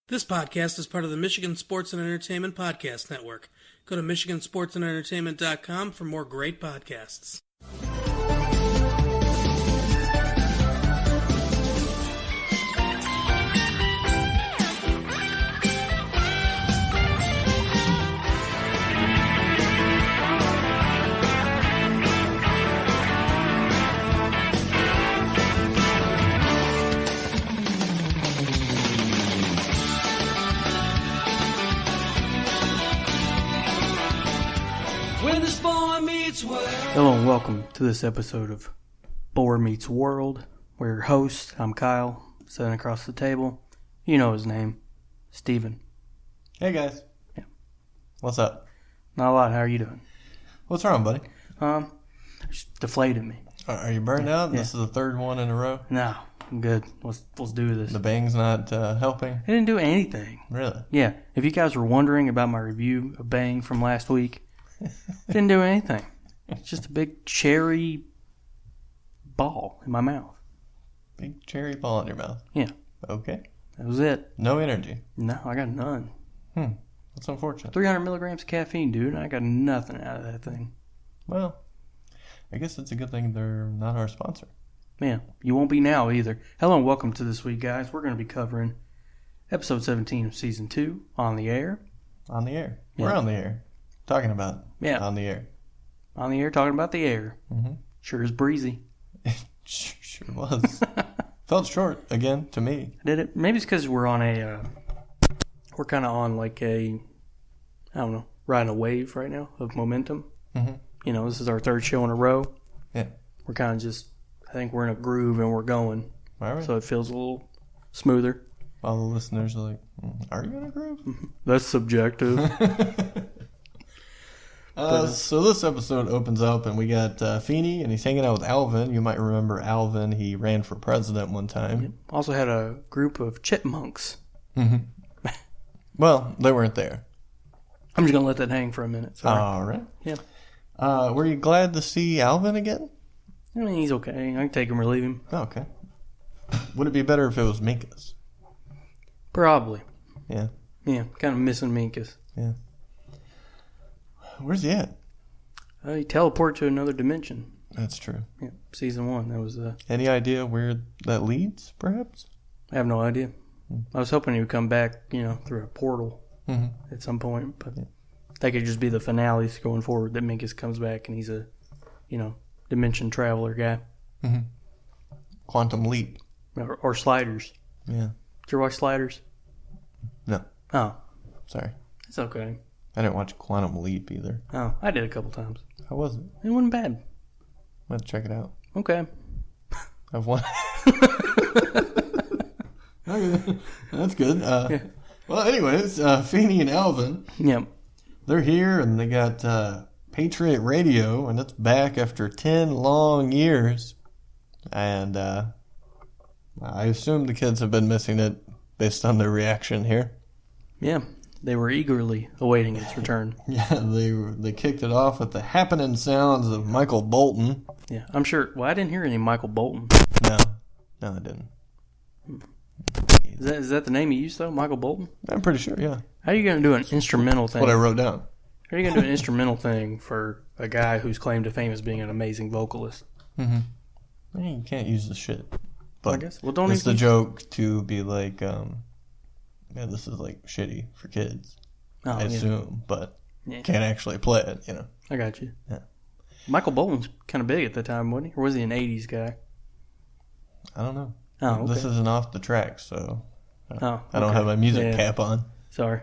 This podcast is part of the Michigan Sports and Entertainment Podcast Network. Go to michigansportsandentertainment.com for more great podcasts. Hello and welcome to this episode of Boar Meets World. We're your host. I'm Kyle, sitting across the table. You know his name, Steven. Hey guys. Yeah. What's up? Not a lot. How are you doing? What's wrong, buddy? Just deflated me. Are you burned out? Yeah. This is the third one in a row? No, I'm good. Let's do this. The bang's not helping? I didn't do anything. Really? Yeah. If you guys were wondering about my review of Bang from last week, didn't do anything. It's just a big cherry ball in my mouth. Big cherry ball in your mouth? Yeah. Okay. That was it. No energy? No, I got none. That's unfortunate. 300 milligrams of caffeine, dude, and I got nothing out of that thing. Well, I guess it's a good thing they're not our sponsor. Yeah, you won't be now either. Hello and welcome to this week, guys. We're going to be covering episode 17 of season 2, On the Air. On the air. Yeah. We're on the air. Talking about on the air. On the air, talking about the air. Mm-hmm. Sure is breezy. Sure was. Felt short, again, to me. Did it? Maybe it's because we're on we're kind of on like I don't know, riding a wave right now of momentum. Mm-hmm. You know, this is our third show in a row. Yeah. We're kind of just, I think we're in a groove and we're going. All right. So it feels a little smoother. All the listeners are like, are you in a groove? That's subjective. So this episode opens up and we got Feeney and he's hanging out with Alvin. You might remember Alvin. He ran for president one time. Also had a group of chipmunks. Mm-hmm. Well, they weren't there. I'm just going to let that hang for a minute. Sorry. All right. Yeah. Were you glad to see Alvin again? I mean, he's okay. I can take him or leave him. Oh, okay. Would it be better if it was Minkus? Probably. Yeah. Yeah, kind of missing Minkus. Yeah. Where's he at? He teleported to another dimension. That's true. Yeah, season 1. That was Any idea where that leads, perhaps? I have no idea. I was hoping he would come back, through a portal at some point, but that could just be the finales going forward, that Minkus comes back and he's a, dimension traveler guy. Mm-hmm. Quantum Leap. Or Sliders. Yeah. Did you watch Sliders? No. Oh. Sorry. It's okay. I didn't watch Quantum Leap either. Oh, I did a couple times. How was it? It wasn't bad. I'm going to check it out. Okay. I've won. Okay. That's good. Yeah. Well, anyways, Feeney and Alvin. Yep. They're here and they got Patriot Radio, and it's back after 10 long years. And I assume the kids have been missing it based on their reaction here. Yeah. They were eagerly awaiting its return. Yeah, they kicked it off with the happening sounds of Michael Bolton. Yeah, I'm sure. Well, I didn't hear any Michael Bolton. No, I didn't. Is that the name you used, though? Michael Bolton? I'm pretty sure, yeah. How are you going to do an instrumental thing? What I wrote down. How are you going to do an instrumental thing for a guy whose claim to fame is being an amazing vocalist? Mm-hmm. Well, you can't use the shit. But I guess. Well, don't it's the joke to be like, this is like shitty for kids. Oh, I assume, but can't actually play it, I got you. Yeah. Michael Bolton's kind of big at the time, wasn't he? Or was he an 80s guy? I don't know. Oh, okay. This isn't off the track, so I don't have my music cap on. Sorry.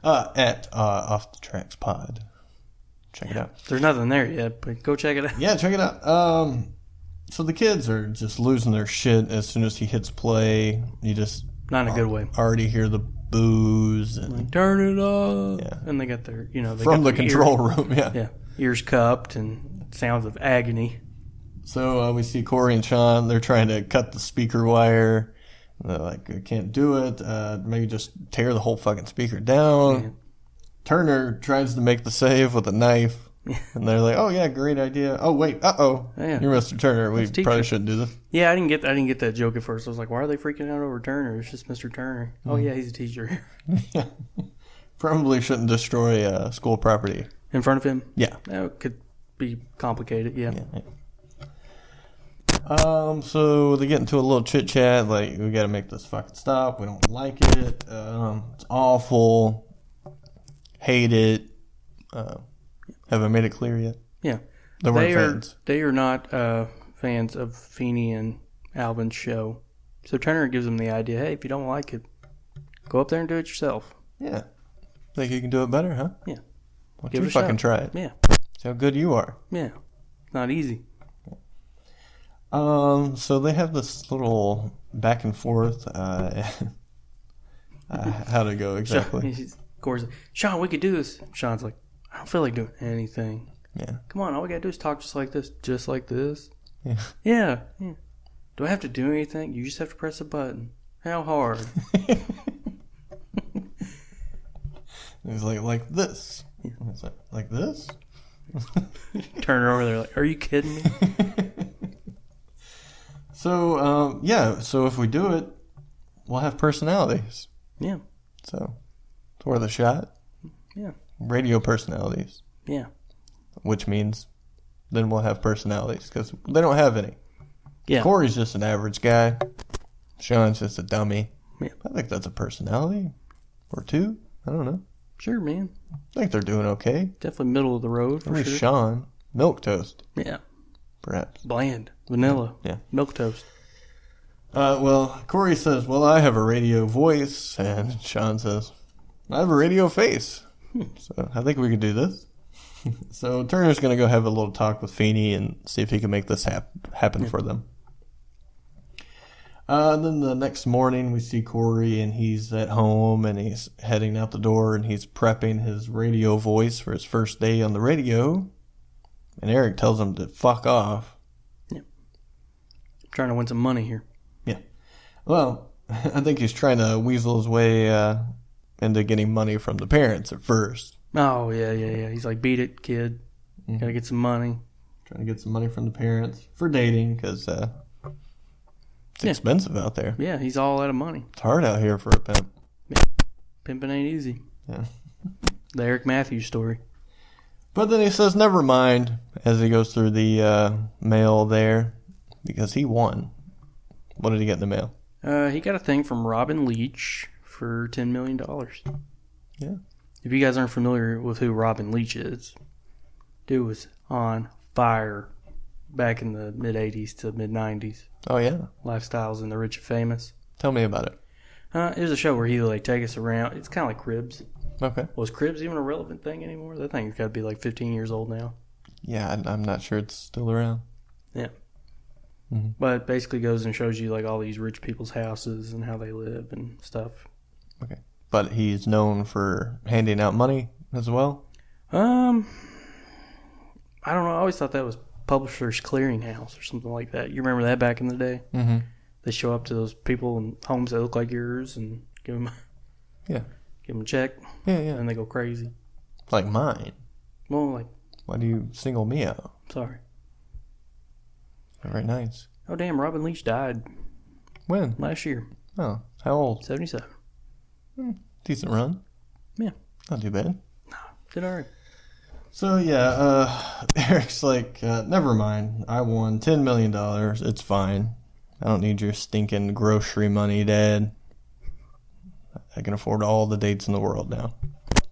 At Off the Tracks Pod. Check it out. There's nothing there yet, but go check it out. Yeah, check it out. So the kids are just losing their shit as soon as he hits play. You just... Not in a good way. Already hear the boos. And, like, turn it up. Yeah. And they got their, they from got the control room, yeah. Yeah. Ears cupped and sounds of agony. So we see Cory and Shawn. They're trying to cut the speaker wire. They're like, I can't do it. Maybe just tear the whole fucking speaker down. Yeah. Turner tries to make the save with a knife. And they're like, "Oh yeah, great idea." Oh wait, you're Mr. Turner. We probably shouldn't do this. Yeah, I didn't get that joke at first. I was like, why are they freaking out over Turner? It's just Mr. Turner. Oh yeah, he's a teacher. Yeah, probably shouldn't destroy school property in front of him. Yeah, that could be complicated. Yeah. So they get into a little chit chat. Like, we got to make this fucking stop. We don't like it. It's awful. Hate it. Have I made it clear yet? Yeah. They weren't fans. They are not fans of Feeney and Alvin's show. So Turner gives them the idea, hey, if you don't like it, go up there and do it yourself. Yeah. Think you can do it better, huh? Yeah. Why don't you fucking try it? Yeah. See how good you are. Yeah. It's not easy. So they have this little back and forth. How'd it go exactly? Cory's like, Shawn, we could do this. Shawn's like, I don't feel like doing anything. Yeah. Come on, all we gotta do is talk just like this. Just like this? Yeah. Yeah. Do I have to do anything? You just have to press a button. How hard? He's like this. Yeah. It's like this? Turn her over there like, are you kidding me? So, so if we do it, we'll have personalities. Yeah. So, it's worth a shot. Yeah. Radio personalities. Yeah. Which means then we'll have personalities because they don't have any. Yeah. Cory's just an average guy. Shawn's just a dummy. Yeah. I think that's a personality. Or two. I don't know. Sure, man. I think they're doing okay. Definitely middle of the road for Maybe sure. Shawn. Milquetoast. Yeah. Perhaps. Bland. Vanilla. Yeah. Milquetoast. Well, Cory says, well, I have a radio voice. And Shawn says, I have a radio face. So I think we could do this. So Turner's going to go have a little talk with Feeney and see if he can make this happen for them. Then the next morning we see Cory and he's at home and he's heading out the door and he's prepping his radio voice for his first day on the radio. And Eric tells him to fuck off. Yeah. I'm trying to win some money here. Yeah. Well, I think he's trying to weasel his way into getting money from the parents at first. Oh, yeah. He's like, beat it, kid. Mm-hmm. Gotta get some money. Trying to get some money from the parents for dating because it's expensive out there. Yeah, he's all out of money. It's hard out here for a pimp. Yeah. Pimping ain't easy. Yeah. The Eric Matthews story. But then he says, never mind, as he goes through the mail there, because he won. What did he get in the mail? He got a thing from Robin Leach for $10 million. Yeah. If you guys aren't familiar with who Robin Leach is, dude was on fire back in the mid-'80s to mid-'90s. Oh, yeah. Lifestyles in the Rich and Famous. Tell me about it. It was a show where he would take us around. It's kind of like Cribs. Okay. Was Cribs even a relevant thing anymore? That thing's got to be like 15 years old now. Yeah, I'm not sure it's still around. Yeah. Mm-hmm. But it basically goes and shows you like all these rich people's houses and how they live and stuff. Okay. But he's known for handing out money as well? I don't know. I always thought that was Publishers Clearinghouse or something like that. You remember that back in the day? Mm-hmm. They show up to those people in homes that look like yours and give them a check. Yeah. And they go crazy. Like mine. Well, like... Why do you single me out? Sorry. Very nice. Oh, damn. Robin Leach died. When? Last year. Oh, how old? 77. Decent run. Yeah. Not too bad. No, did all right. So, Eric's like, never mind. I won $10 million. It's fine. I don't need your stinking grocery money, Dad. I can afford all the dates in the world now.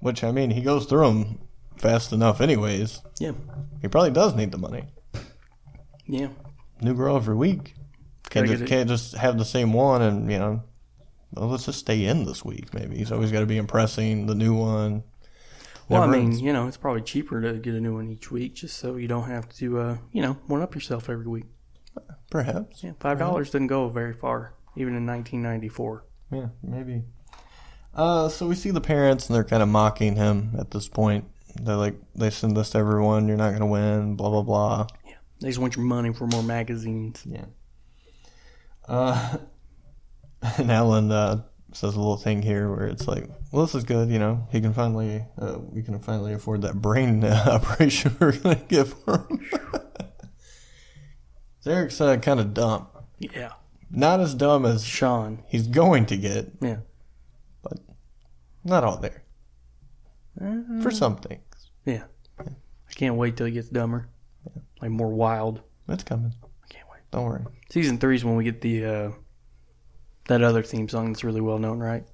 Which, I mean, he goes through them fast enough anyways. Yeah. He probably does need the money. Yeah. New girl every week. Can't just have the same one and, well, let's just stay in this week, maybe. He's always got to be impressing the new one. Well, I mean, it's probably cheaper to get a new one each week just so you don't have to, one-up yourself every week. Perhaps. Yeah, $5 didn't go very far, even in 1994. Yeah, maybe. So we see the parents, and they're kind of mocking him at this point. They're like, they send this to everyone, you're not going to win, blah, blah, blah. Yeah, they just want your money for more magazines. Yeah. And Alan says a little thing here where it's like, well, this is good, you know. We can finally afford that brain operation we're going to give for him. Eric's kind of dumb. Yeah. Not as dumb as Shawn. He's going to get. Yeah. But not all there. For some things. Yeah. I can't wait till he gets dumber. Yeah. Like more wild. It's coming. I can't wait. Don't worry. Season 3 is when we get the that other theme song that's really well known, right?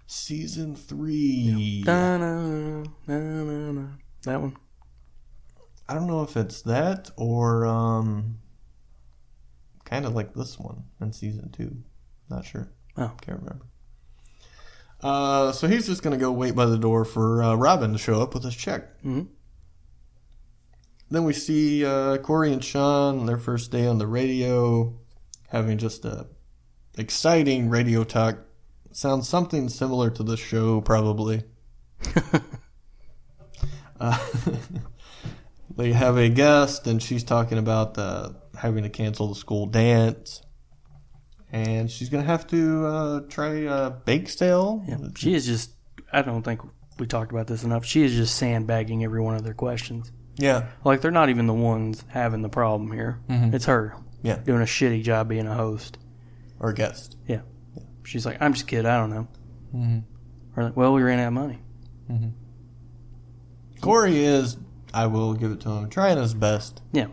Season 3. Yeah. Da-na-na-na-na. That one. I don't know if it's that or kind of like this one in season 2. Not sure. Oh. Can't remember. So he's just going to go wait by the door for Robin to show up with his check. Mm-hmm. Then we see Cory and Shawn, their first day on the radio, having just a exciting radio talk. Sounds something similar to the show, probably. They have a guest, and she's talking about having to cancel the school dance. And she's going to have to try bake sale. Yeah, she is just, I don't think we talked about this enough. She is just sandbagging every one of their questions. Yeah. Like, they're not even the ones having the problem here. Mm-hmm. It's her. Yeah. Doing a shitty job being a host. Or a guest. Yeah. She's like, I'm just kidding, I don't know. Mm-hmm. Or like, well, we ran out of money. Mm-hmm. Cory is, I will give it to him, trying his best. Yeah.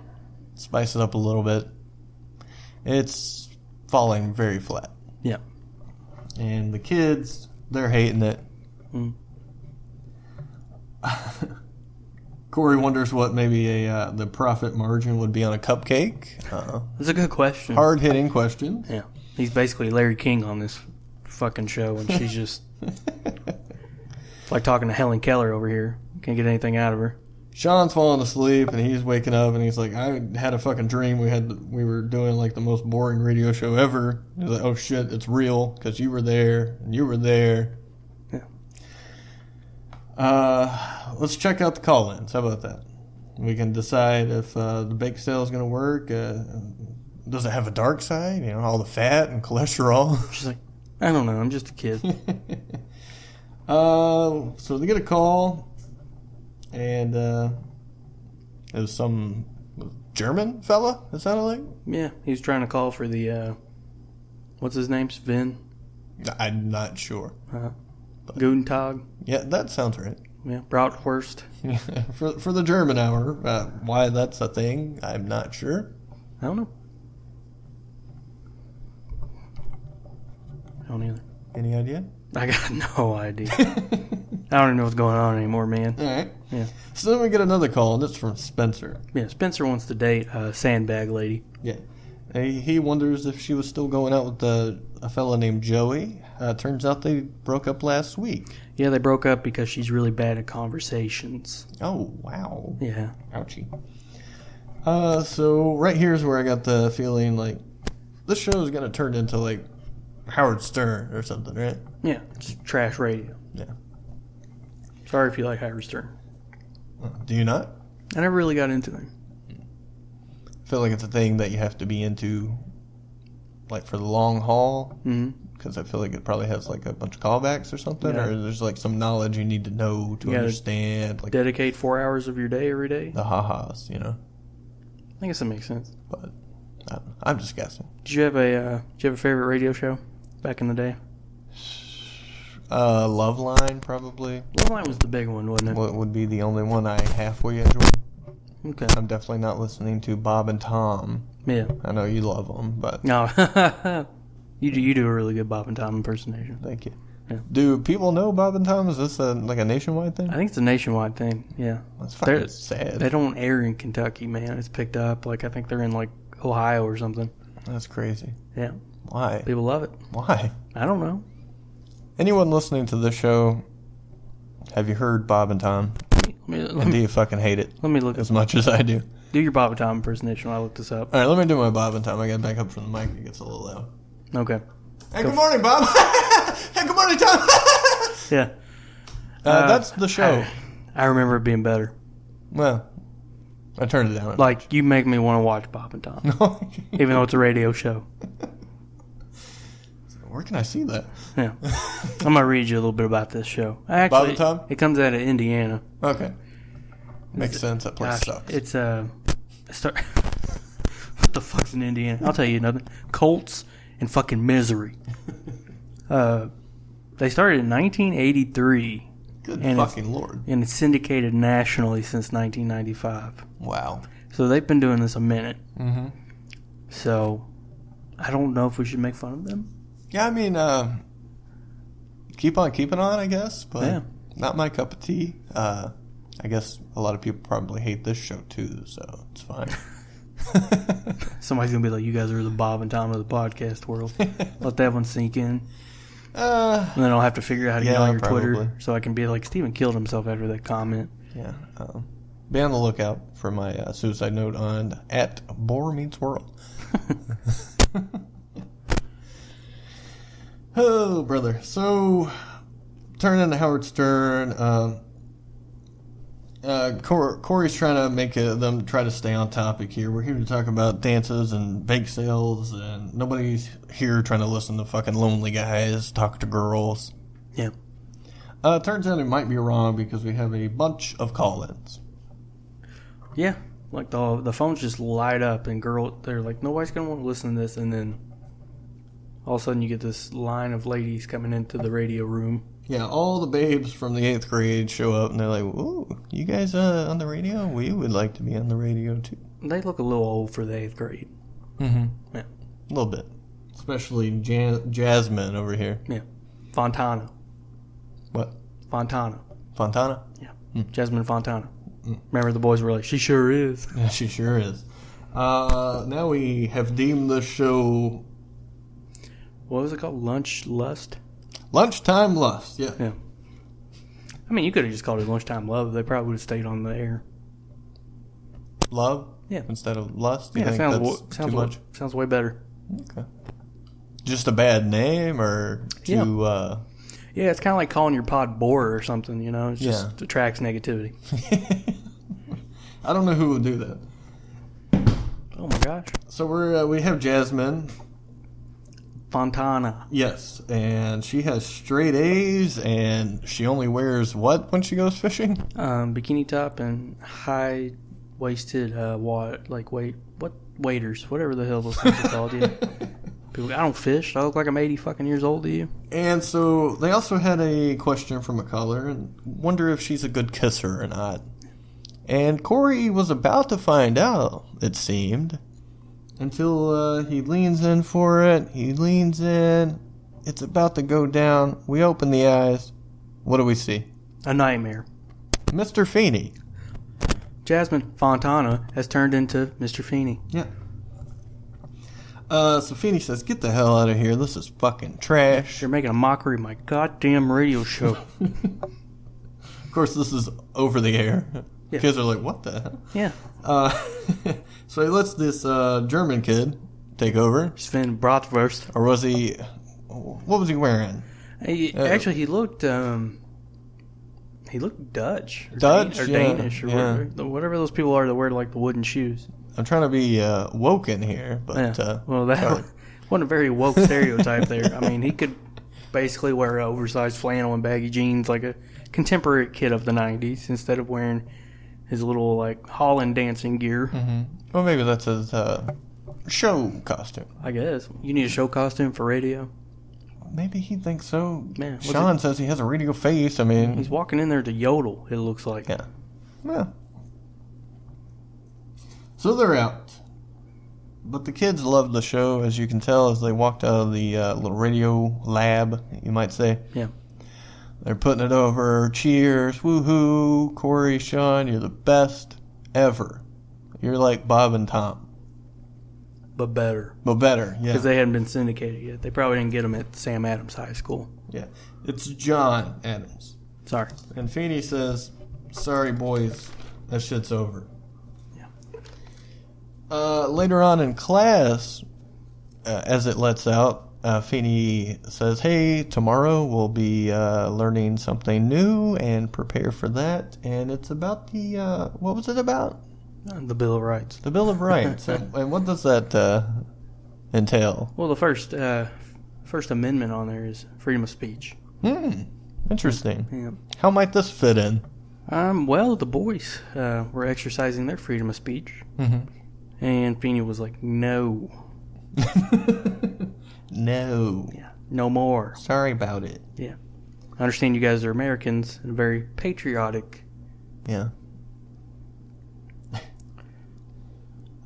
Spice it up a little bit. It's falling very flat. Yeah. And the kids, they're hating it. Mm. Cory wonders what maybe the profit margin would be on a cupcake. That's a good question. Hard-hitting question. Yeah. He's basically Larry King on this fucking show, and she's just it's like talking to Helen Keller over here. Can't get anything out of her. Shawn's falling asleep, and he's waking up, and he's like, I had a fucking dream. We were doing like the most boring radio show ever. He's like, oh shit, it's real, because you were there, and you were there. Yeah. Let's check out the call-ins. How about that? We can decide if the bake sale is going to work. Does it have a dark side? You know, all the fat and cholesterol. She's like, I don't know. I'm just a kid. So they get a call. And it was some German fella, it sounded like? Yeah, he was trying to call for the, what's his name? Sven? I'm not sure. Guten Tag? Yeah, that sounds right. Yeah, Bratwurst. for the German hour. Why that's a thing, I'm not sure. I don't know. I don't either. Any idea? I got no idea. I don't even know what's going on anymore, man. All right. Yeah. So then we get another call, and it's from Spencer. Yeah, Spencer wants to date a sandbag lady. Yeah. He wonders if she was still going out with a fella named Joey. Turns out they broke up last week. Yeah, they broke up because she's really bad at conversations. Oh, wow. Yeah. Ouchie. So right here's where I got the feeling like this show is going to turn into like Howard Stern or something, right? Yeah, just trash radio. Yeah. Sorry if you like Howard Stern. Do you not? I never really got into him. I feel like it's a thing that you have to be into, like, for the long haul. Because I feel like it probably has, like, a bunch of callbacks or something. Yeah. Or there's, like, some knowledge you need to know to understand. Like, dedicate 4 hours of your day every day. The ha-has, you know? I guess that makes sense. But I'm just guessing. Did you have a favorite radio show back in the day? Loveline, probably. Loveline was the big one, wasn't it? What would be the only one I halfway enjoyed. Okay. I'm definitely not listening to Bob and Tom. Yeah. I know you love them, but... No. you do a really good Bob and Tom impersonation. Thank you. Yeah. Do people know Bob and Tom? Is this like a nationwide thing? I think it's a nationwide thing, yeah. That's fucking sad. They don't air in Kentucky, man. It's picked up. Like, I think they're in, like, Ohio or something. That's crazy. Yeah. Why? People love it. Why? I don't know. Anyone listening to this show, have you heard Bob and Tom? And do you fucking hate it? Let me look as much as I do. Do your Bob and Tom impersonation while I look this up. All right, let me do my Bob and Tom. I got back up from the mic. It gets a little loud. Okay. Hey, good morning, Bob. Hey, good morning, Tom. Yeah. That's the show. I remember it being better. Well, I turned it down. Like, you make me want to watch Bob and Tom. Even though it's a radio show. where can I see that? Yeah. I'm going to read you a little bit about this show. Actually, Tom? It comes out of Indiana. Okay. Makes sense. That place sucks. It's what the fuck's in Indiana? I'll tell you nothing. Colts and fucking misery. They started in 1983. Good fucking Lord. And it's syndicated nationally since 1995. Wow. So they've been doing this a minute. Mm-hmm. So I don't know if we should make fun of them. Yeah, I mean, keep on keeping on, I guess. But not my cup of tea. I guess a lot of people probably hate this show too, so it's fine. Somebody's going to be like, you guys are the Bob and Tom of the podcast world. Let that one sink in. And then I'll have to figure out how to get on your Twitter so I can be like, Steven killed himself after that comment. Yeah. Be on the lookout for my suicide note on at Boar Meets World. Oh, brother. So, turning to Howard Stern, Cory's trying to make them try to stay on topic here. We're here to talk about dances and bake sales, and nobody's here trying to listen to fucking lonely guys talk to girls. Yeah. Turns out it might be wrong because we have a bunch of call-ins. Yeah. Like the phones just light up, and they're like, nobody's going to want to listen to this, and then all of a sudden you get this line of ladies coming into the radio room. Yeah, all the babes from the 8th grade show up, and they're like, "Ooh, you guys on the radio? We would like to be on the radio, too." They look a little old for the 8th grade. Mm-hmm. Yeah. A little bit. Especially Jasmine over here. Yeah. Fontana. What? Fontana. Fontana? Yeah. Jasmine Fontana. Remember the boys were like, she sure is. Yeah, she sure is. Now we have deemed the show... What was it called? Lunch Lust? Lunchtime Lust, yeah. Yeah. I mean, you could have just called it Lunchtime Love. They probably would have stayed on the air. Love? Yeah. Instead of lust? Yeah, sounds way better. Okay. Just a bad name, or too... Yeah, it's kind of like calling your pod Bore or something, you know? It just attracts negativity. I don't know who would do that. Oh my gosh. So we have Jasmine Fontana. Yes, and she has straight A's, and she only wears what when she goes fishing? Bikini top and high-waisted waders, whatever the hell those things are called. Yeah. People, I don't fish. I look like I'm 80 fucking years old to you. And so they also had a question from a caller, and wonder if she's a good kisser or not. And Cory was about to find out, it seemed, until he leans in for it. He leans in. It's about to go down. We open the eyes. What do we see? A nightmare. Mr. Feeney. Jasmine Fontana has turned into Mr. Feeney. Yeah. So Feeney says, "Get the hell out of here. This is fucking trash." You're making a mockery of my goddamn radio show. Of course, this is over the air. Yeah. Kids are like, what the hell? Yeah. So he lets this German kid take over. Sven Bratwurst. Or was he... What was he wearing? Actually, he looked Dutch. Dutch? Or Danish. Or whatever those people are that wear like the wooden shoes. I'm trying to be woke in here, but... Yeah. Well, that wasn't a very woke stereotype there. I mean, he could basically wear oversized flannel and baggy jeans like a contemporary kid of the 90s instead of wearing his little, like, Holland dancing gear. Mm-hmm. Well, maybe that's his show costume. I guess. You need a show costume for radio? Maybe he thinks so. Man, Shawn says he has a radio face. I mean... He's walking in there to yodel, it looks like. Yeah. Well. So they're out. But the kids loved the show, as you can tell, as they walked out of the little radio lab, you might say. Yeah. They're putting it over. Cheers. Woohoo. Cory, Shawn, you're the best ever. You're like Bob and Tom. But better. But better, yeah. Because they hadn't been syndicated yet. They probably didn't get them at Sam Adams High School. Yeah. It's John Adams. Sorry. And Feeney says, "Sorry, boys. That shit's over." Later on in class, as it lets out, Feeney says, "Hey, tomorrow we'll be learning something new and prepare for that." And it's about the, what was it about? The Bill of Rights. The Bill of Rights. And what does that entail? Well, the first First Amendment on there is freedom of speech. Interesting. Yeah. How might this fit in? Well, the boys were exercising their freedom of speech. And Feeney was like, no. No. Yeah. No more. Sorry about it. Yeah. I understand you guys are Americans and very patriotic. Yeah.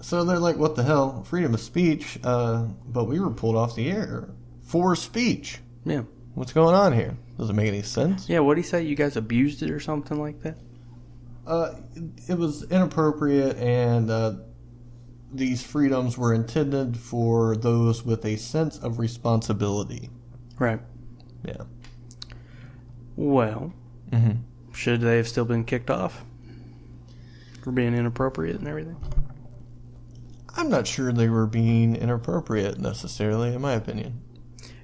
So they're like, what the hell? Freedom of speech, but we were pulled off the air for speech. Yeah. What's going on here? Doesn't make any sense. Yeah, what did he say? You guys abused it or something like that? It was inappropriate, and these freedoms were intended for those with a sense of responsibility. Right. Yeah. Well, should they have still been kicked off for being inappropriate and everything? I'm not sure they were being inappropriate necessarily, in my opinion.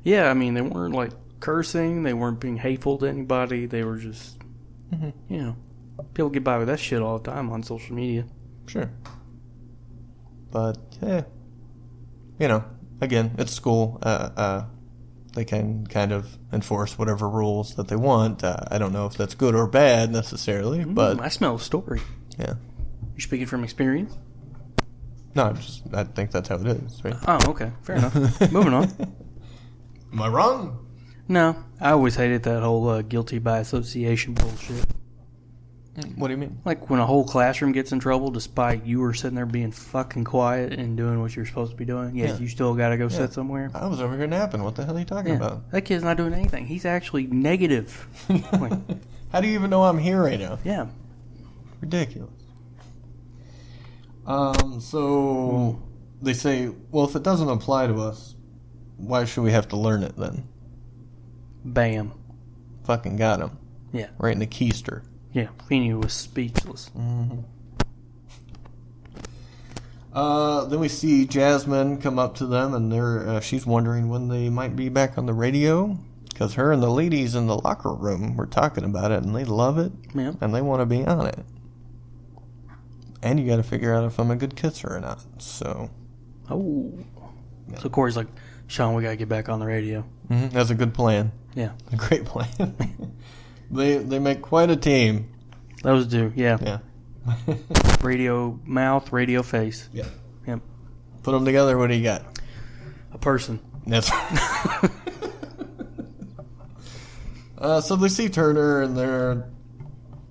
Yeah, I mean, they weren't like cursing, they weren't being hateful to anybody, they were just, you know, people get by with that shit all the time on social media. Sure. But, yeah, you know, again, it's school. They can kind of enforce whatever rules that they want. I don't know if that's good or bad necessarily, but... I smell a story. Yeah. You speaking from experience? No, I think that's how it is, right? Oh, okay. Fair enough. Moving on. Am I wrong? No, I always hated that whole guilty by association bullshit. What do you mean? Like when a whole classroom gets in trouble despite you were sitting there being fucking quiet and doing what you're supposed to be doing. Yeah. You still got to go sit somewhere. I was over here napping. What the hell are you talking about? That kid's not doing anything. He's actually negative. Like, how do you even know I'm here right now? Yeah. Ridiculous. So they say, well, if it doesn't apply to us, why should we have to learn it then? Bam. Fucking got him. Yeah. Right in the keister. Yeah. Feeney was speechless. Then we see Jasmine come up to them, and she's wondering when they might be back on the radio, because her and the ladies in the locker room were talking about it, and they love it, and they want to be on it. And you got to figure out if I'm a good kisser or not. So. Oh. Yeah. So Cory's like, Shawn, we got to get back on the radio. That's a good plan. Yeah. A great plan. They make quite a team. Those do, yeah. Yeah. Radio mouth, radio face. Yeah. Yep. Put them together, what do you got? A person. That's so they see Turner, and they're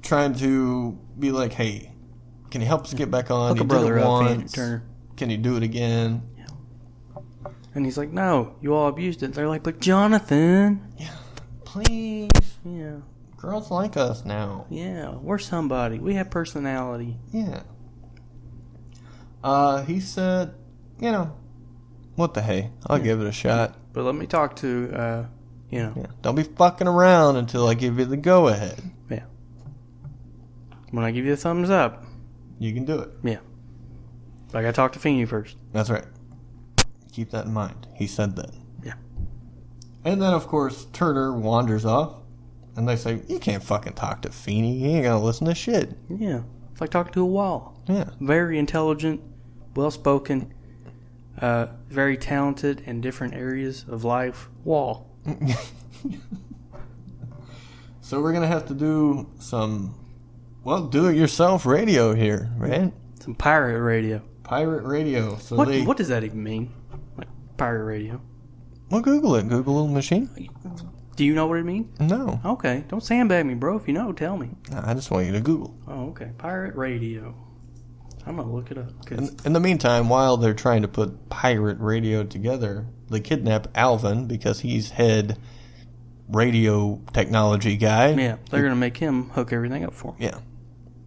trying to be like, hey, can you help us get back on? Hook a brother up, Turner. Can you do it again? Yeah. And he's like, no, you all abused it. They're like, but Jonathan. Yeah. Please. Yeah. Girls like us now. Yeah. We're somebody. We have personality. Yeah. He said, you know, what the hey? I'll give it a shot. But let me talk to, you know. Yeah. Don't be fucking around until I give you the go-ahead. Yeah. When I give you the thumbs up. You can do it. Yeah. But I gotta talk to Feeney first. That's right. Keep that in mind. He said that. Yeah. And then, of course, Turner wanders off. And they say, you can't fucking talk to Feeney. He ain't gonna listen to shit. Yeah. It's like talking to a wall. Yeah. Very intelligent, well-spoken, very talented in different areas of life. Wall. So we're gonna have to do some... well, do-it-yourself radio here, right? Some pirate radio. Pirate radio. So what does that even mean? Like, pirate radio? Well, Google it. Google machine. Do you know what it means? No. Okay. Don't sandbag me, bro. If you know, tell me. I just want you to Google. Oh, okay. Pirate radio. I'm going to look it up. In the meantime, while they're trying to put pirate radio together, they kidnap Alvin because he's head radio technology guy. Yeah. They're going to make him hook everything up for him. Yeah.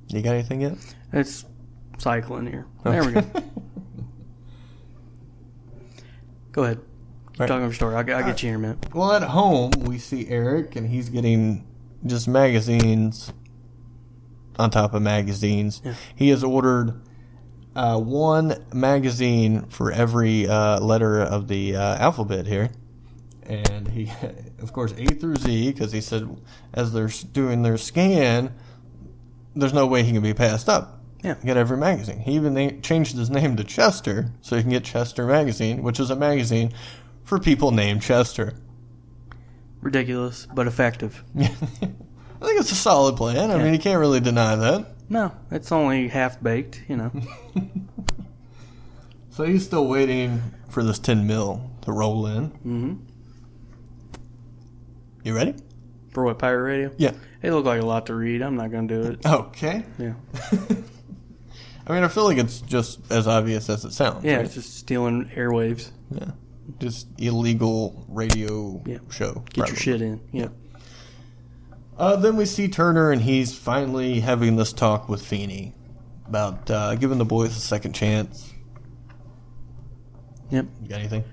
You got anything yet? It's cycling here. There we go. Go ahead. Keep talking over your story. I'll get you in a minute. Well, at home, we see Eric, and he's getting just magazines on top of magazines. Yeah. He has ordered one magazine for every letter of the alphabet here. And he, of course, A through Z, because he said as they're doing their scan, there's no way he can be passed up. Yeah. Get every magazine. He even changed his name to Chester, so he can get Chester Magazine, which is a magazine for people named Chester. Ridiculous, but effective. I think it's a solid plan. I mean, you can't really deny that. No, it's only half-baked, you know. So he's still waiting for this 10 mil to roll in. Mm-hmm. You ready? For what, pirate radio? Yeah. It looked like a lot to read. I'm not going to do it. Okay. Yeah. I mean, I feel like it's just as obvious as it sounds. Yeah, right? it's just stealing airwaves. Yeah. Just illegal radio show. Get your shit in. Yeah. Then we see Turner, and he's finally having this talk with Feeney about giving the boys a second chance. Yep. You got anything?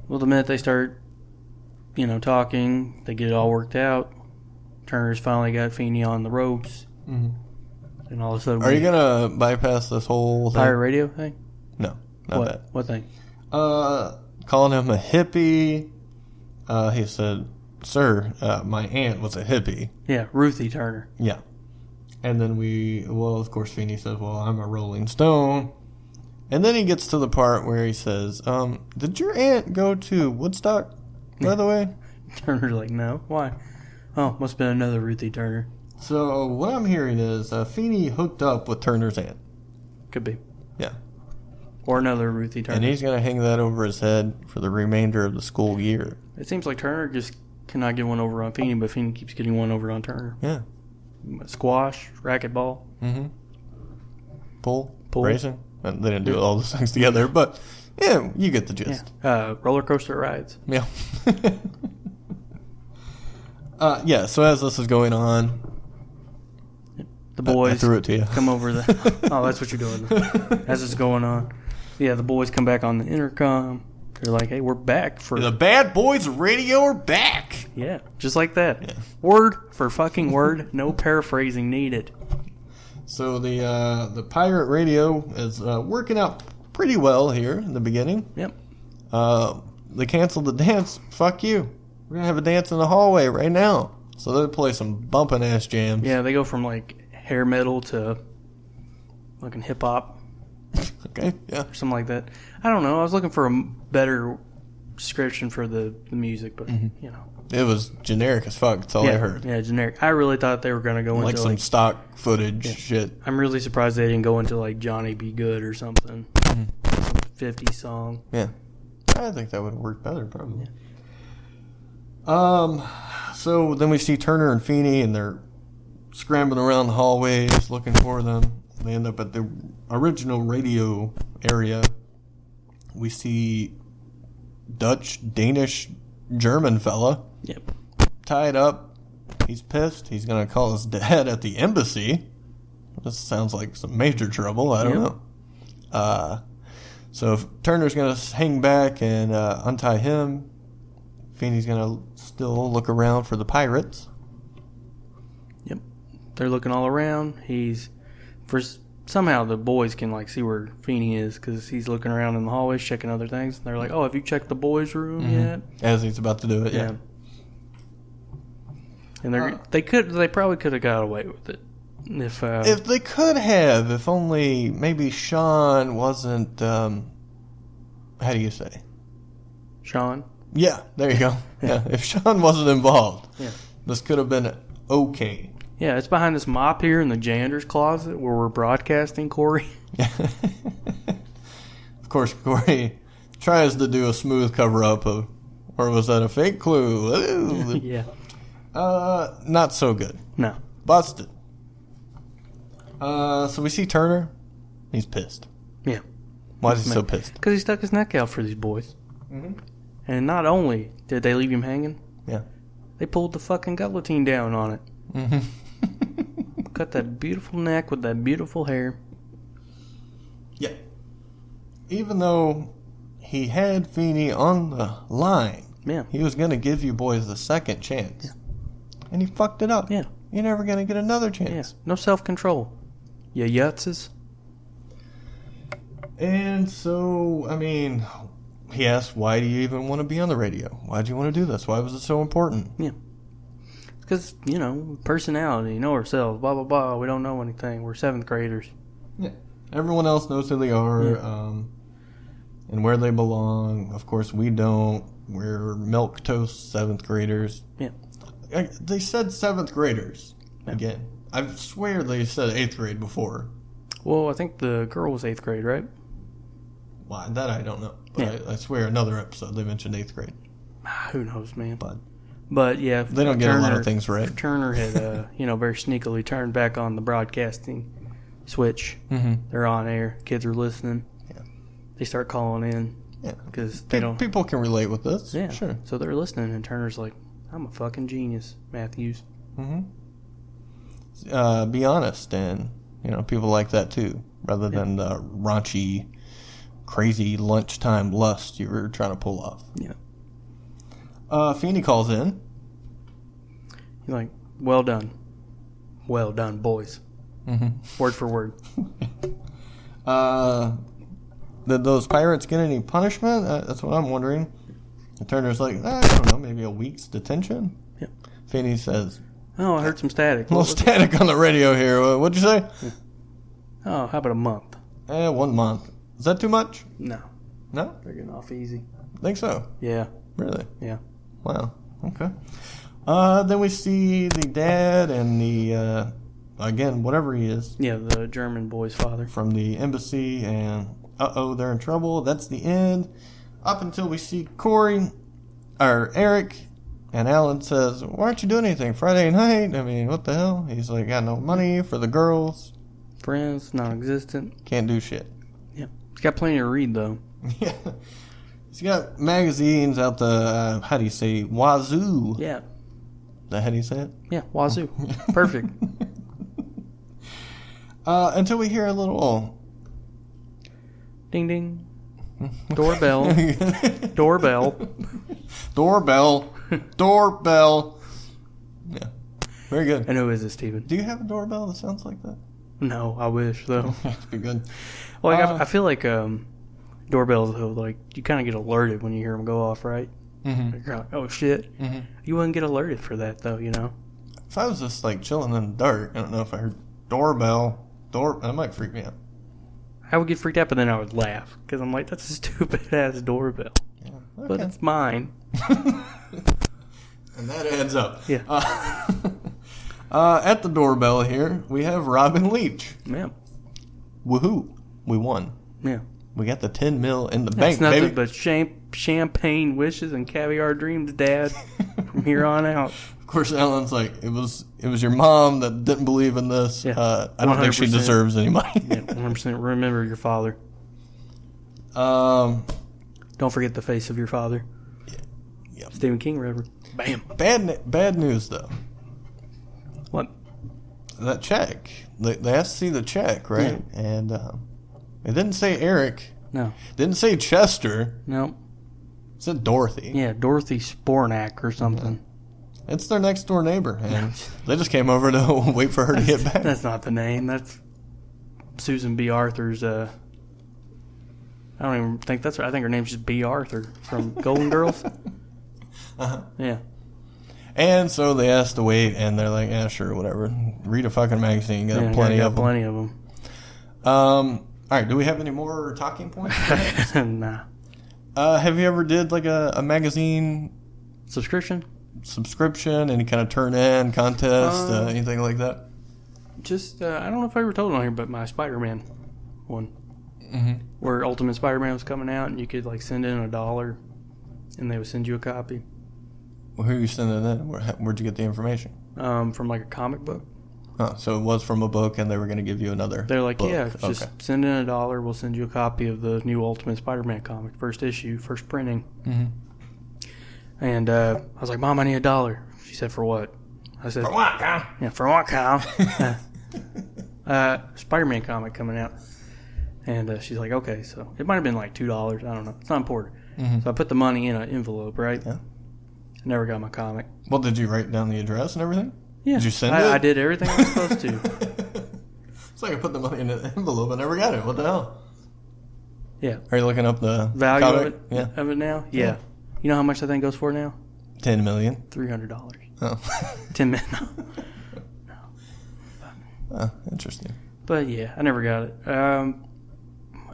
Well, the minute they start, talking, they get it all worked out. Turner's finally got Feeney on the ropes. Mm-hmm. And all of a sudden... Are you going to bypass this whole thing? Pirate radio thing? No, not that. What thing? Calling him a hippie. He said, "Sir, my aunt was a hippie." Yeah, Ruthie Turner. Yeah. And then of course, Feeney says, "Well, I'm a Rolling Stone." And then he gets to the part where he says, "Did your aunt go to Woodstock, by the way?" Turner's like, "No. Why?" "Oh, must have been another Ruthie Turner." So what I'm hearing is Feeney hooked up with Turner's aunt. Could be. Yeah. Or another Ruthie Turner. And he's going to hang that over his head for the remainder of the school year. It seems like Turner just cannot get one over on Feeney, but Feeney keeps getting one over on Turner. Yeah. Squash, racquetball. Mm-hmm. Pull. Racing. And they didn't do all those things together, but yeah, you get the gist. Yeah. Roller coaster rides. Yeah. So as this is going on, the boys I threw it to you. come over the... Oh, that's what you're doing. As it's going on. Yeah, the boys come back on the intercom. They're like, "Hey, we're back for..." The bad boys of radio are back! Yeah, just like that. Yeah. Word for fucking word. No paraphrasing needed. So the pirate radio is working out pretty well here in the beginning. Yep. They canceled the dance. Fuck you. We're going to have a dance in the hallway right now. So they play some bumping ass jams. Yeah, they go from like hair metal to fucking hip hop. Okay, yeah. Or something like that. I don't know. I was looking for a better description for the music, but, It was generic as fuck. That's all I heard. Yeah, generic. I really thought they were going to go Like into some stock footage shit. I'm really surprised they didn't go into like Johnny Be Good or something. Some 50s song. Yeah. I think that would work better, probably. So then we see Turner and Feeney, and they're scrambling around the hallways looking for them. They end up at the original radio area. We see Dutch, Danish, German fella. Yep. Tied up. He's pissed. He's going to call his dad at the embassy. This sounds like some major trouble. I don't know. So if Turner's going to hang back and untie him, Feeney's going to still look around for the pirates. Yep. They're looking all around. Somehow the boys can like see where Feeney is because he's looking around in the hallways checking other things. They're like, "Oh, have you checked the boys' room yet?" As he's about to do it, yeah. And they probably could have got away with it if they could have, if only maybe Shawn wasn't. How do you say? Shawn. Yeah, there you go. Yeah, if Shawn wasn't involved, yeah, this could have been okay. Yeah, it's behind this mop here in the janitor's closet where we're broadcasting, Cory. Of course, Cory tries to do a smooth cover-up of, or was that a fake clue? Yeah. Not so good. No. Busted. So we see Turner. He's pissed. Yeah. Why is he so pissed? Because he stuck his neck out for these boys. Mm-hmm. And not only did they leave him hanging, yeah, they pulled the fucking guillotine down on it. Mm-hmm. Cut that beautiful neck with that beautiful hair. Yeah. Even though he had Feeney on the line, he was going to give you boys the second chance. Yeah. And he fucked it up. Yeah. You're never going to get another chance. Yeah. No self-control. You yutzes. And so, I mean, he asked, why do you even want to be on the radio? Why do you want to do this? Why was it so important? Yeah. Because, personality, know ourselves, blah, blah, blah. We don't know anything. We're 7th graders. Yeah. Everyone else knows who they are and where they belong. Of course, we don't. we're milquetoast 7th graders. Yeah. They said 7th graders Yeah. again. I swear they said 8th grade before. Well, I think the girl was 8th grade, right? Why? That I don't know. But I swear another episode they mentioned 8th grade. Who knows, man? But yeah. They don't get a lot of things right. Turner had, very sneakily turned back on the broadcasting switch. Mm-hmm. They're on air. Kids are listening. Yeah. They start calling in. Yeah. Because they don't. People can relate with this. Yeah. Sure. So they're listening, and Turner's like, I'm a fucking genius, Matthews. Mm-hmm. Be honest, and people like that too, rather than the raunchy, crazy lunchtime lust you were trying to pull off. Yeah. Feeney calls in. He's like, well done, boys. Mm-hmm. Word for word. Did those pirates get any punishment? That's what I'm wondering. And Turner's like, I don't know, maybe a week's detention. Yep. Feeney says, Oh, I heard some static. a little static on the radio here. What'd you say? Oh, how about a month? 1 month. Is that too much? No. No? They're getting off easy. Think so? Yeah. Really? Yeah. Wow. Okay. Then we see the dad and the, again, whatever he is. Yeah, the German boy's father. From the embassy, and they're in trouble. That's the end. Up until we see Eric, and Alan says, why aren't you doing anything Friday night? I mean, what the hell? He's like, got no money for the girls. Friends, non-existent. Can't do shit. Yeah. He's got plenty to read, though. Yeah. He's got magazines out the, how do you say, wazoo. Yeah. Is that how do you say it? Yeah, wazoo. Perfect. Until we hear a little... Ding, ding. Doorbell. Doorbell. Doorbell. Doorbell. Yeah. Very good. And who is it, Steven? Do you have a doorbell that sounds like that? No, I wish, though. That'd be good. Well, I feel like doorbells, though, like, you kind of get alerted when you hear them go off, right? Mm-hmm. You're like, oh, shit. Mm-hmm. You wouldn't get alerted for that, though, If I was just, like, chilling in the dark, I don't know if I heard doorbell, that might freak me out. I would get freaked out, but then I would laugh. Because I'm like, that's a stupid-ass doorbell. Yeah. Okay. But it's mine. And that adds up. Yeah. At the doorbell here, we have Robin Leach. Yeah. Woohoo. We won. Yeah. We got the 10 mil in the That's bank, nothing baby. but champagne wishes and caviar dreams, Dad, from here on out. Of course, Alan's like, it was your mom that didn't believe in this. Yeah. I don't think she 100%. deserves any money. Yeah, 100% remember your father. Um, Don't forget the face of your father. yeah. Stephen King, Reverend. Bam. Bad news, though. What? That check. They asked to see the check, right? Yeah. And it didn't say Eric. No. Didn't say Chester. No. It said Dorothy. Yeah, Dorothy Spornak or something. Yeah. It's their next door neighbor, and they just came over to wait for her to get back. That's not the name. That's Susan B. Arthur's. I don't even think that's right. I think her name's just B. Arthur from Golden Girls. Uh-huh. Yeah. And so they asked to wait, and they're like, yeah, sure, whatever. Read a fucking magazine. Got plenty of them. Plenty of them. All right, do we have any more talking points? Nah. Have you ever did like a magazine Subscription? any kind of turn-in contest, anything like that? Just, I don't know if I ever told it on here, but my Spider-Man one. Mm-hmm. Where Ultimate Spider-Man was coming out, and you could like send in $1, and they would send you a copy. Well, who are you sending in? Where'd you get the information? From like a comic book. Oh, so it was from a book, and they were going to give you another They're like, book. yeah, just send in $1, we'll send you a copy of the new Ultimate Spider-Man comic, first issue, first printing. Mm-hmm. And I was like, Mom, I need $1. She said, for what? I said, For what, Kyle? Yeah, for what, Kyle? Spider-Man comic coming out. And she's like, okay, so it might have been like $2. I don't know. It's not important. Mm-hmm. So I put the money in an envelope, right? Yeah. I never got my comic. Well, did you write down the address and everything? Yeah. Did you send it? I did everything I was supposed to. It's like I put the money in an envelope. I never got it. What the hell? Yeah. Are you looking up the Value comic? of it now? Yeah. You know how much that thing goes for now? $10 million. $300. Oh. 10 minutes. No. Oh, interesting. But yeah, I never got it.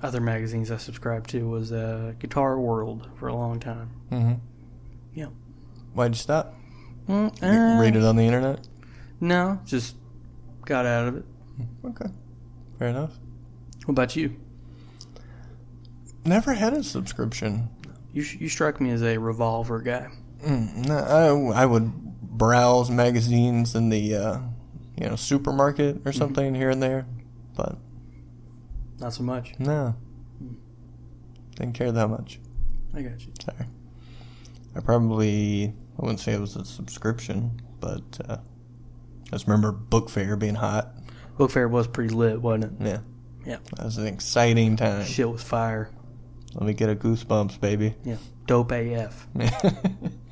Other magazines I subscribed to was Guitar World for a long time. Mm-hmm. Yeah. Why'd you stop? Read it on the internet? No, just got out of it. Okay. Fair enough. What about you? Never had a subscription. You strike me as a Revolver guy. No, I would browse magazines in the supermarket or something here and there, but not so much. No, didn't care that much. I got you. Sorry. I wouldn't say it was a subscription, but I just remember Book Fair being hot. Book Fair was pretty lit, wasn't it? Yeah. Yeah. That was an exciting time. Shit was fire. Let me get a goosebumps, baby. Yeah. Dope AF.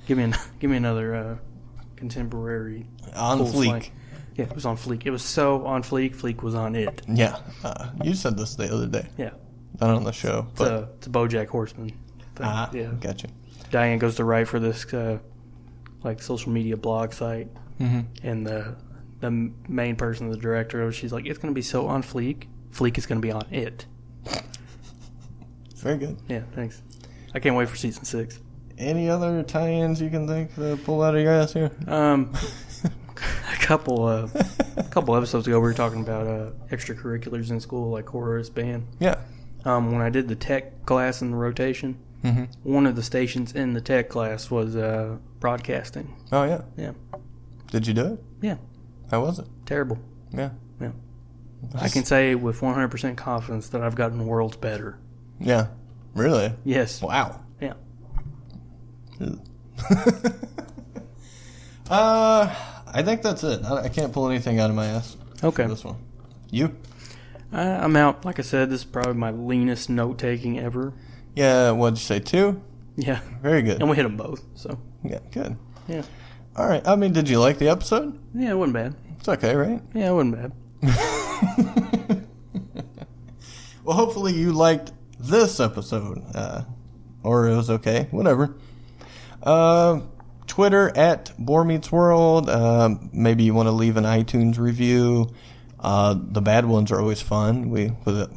Give me another contemporary. On cool fleek. Slang. Yeah, it was on fleek. It was so on fleek. Fleek was on it. Yeah. You said this the other day. Yeah. Not on the show, but it's a BoJack Horseman thing. Yeah. Gotcha. Diane goes to write for this social media blog site, and the main person, the director, she's like, it's going to be so on fleek. Fleek is going to be on it. Very good. Yeah, thanks. I can't wait for season 6. Any other tie-ins you can think to pull out of your ass here? A couple episodes ago, we were talking about extracurriculars in school, like chorus, band. Yeah. When I did the tech class in the rotation, one of the stations in the tech class was broadcasting. Oh, yeah? Yeah. Did you do it? Yeah. How was it? Terrible. Yeah. Yeah. I can say with 100% confidence that I've gotten worlds better. Yeah. Really? Yes. Wow. Yeah. I think that's it. I can't pull anything out of my ass. Okay. For this one. You? I'm out. Like I said, this is probably my leanest note-taking ever. Yeah, what'd you say, 2? Yeah. Very good. And we hit them both, so. Yeah, good. Yeah. All right. I mean, did you like the episode? Yeah, it wasn't bad. It's okay, right? Yeah, it wasn't bad. Well, hopefully you liked this episode. Or it was okay. Whatever. Twitter at BoreMeetsWorld. Maybe you want to leave an iTunes review. The bad ones are always fun. We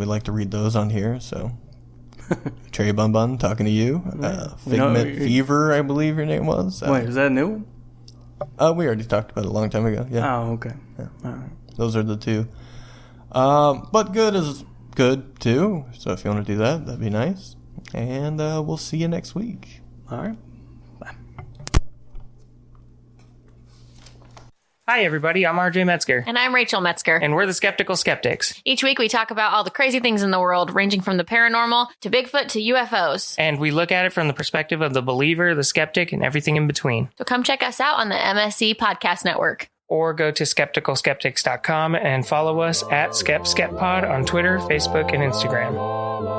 like to read those on here, so... Cherry Bun Bun, talking to you. Figment Fever, I believe your name was. Wait, is that a new one? We already talked about it a long time ago. Yeah. Oh, okay. Yeah. All right. Those are the 2. But good is good, too. So if you want to do that, that'd be nice. And we'll see you next week. All right. Hi, everybody. I'm RJ Metzger. And I'm Rachel Metzger. And we're the Skeptical Skeptics. Each week we talk about all the crazy things in the world, ranging from the paranormal to Bigfoot to UFOs. And we look at it from the perspective of the believer, the skeptic, and everything in between. So come check us out on the MSC Podcast Network. Or go to skepticalskeptics.com and follow us at SkepSkepPod on Twitter, Facebook, and Instagram.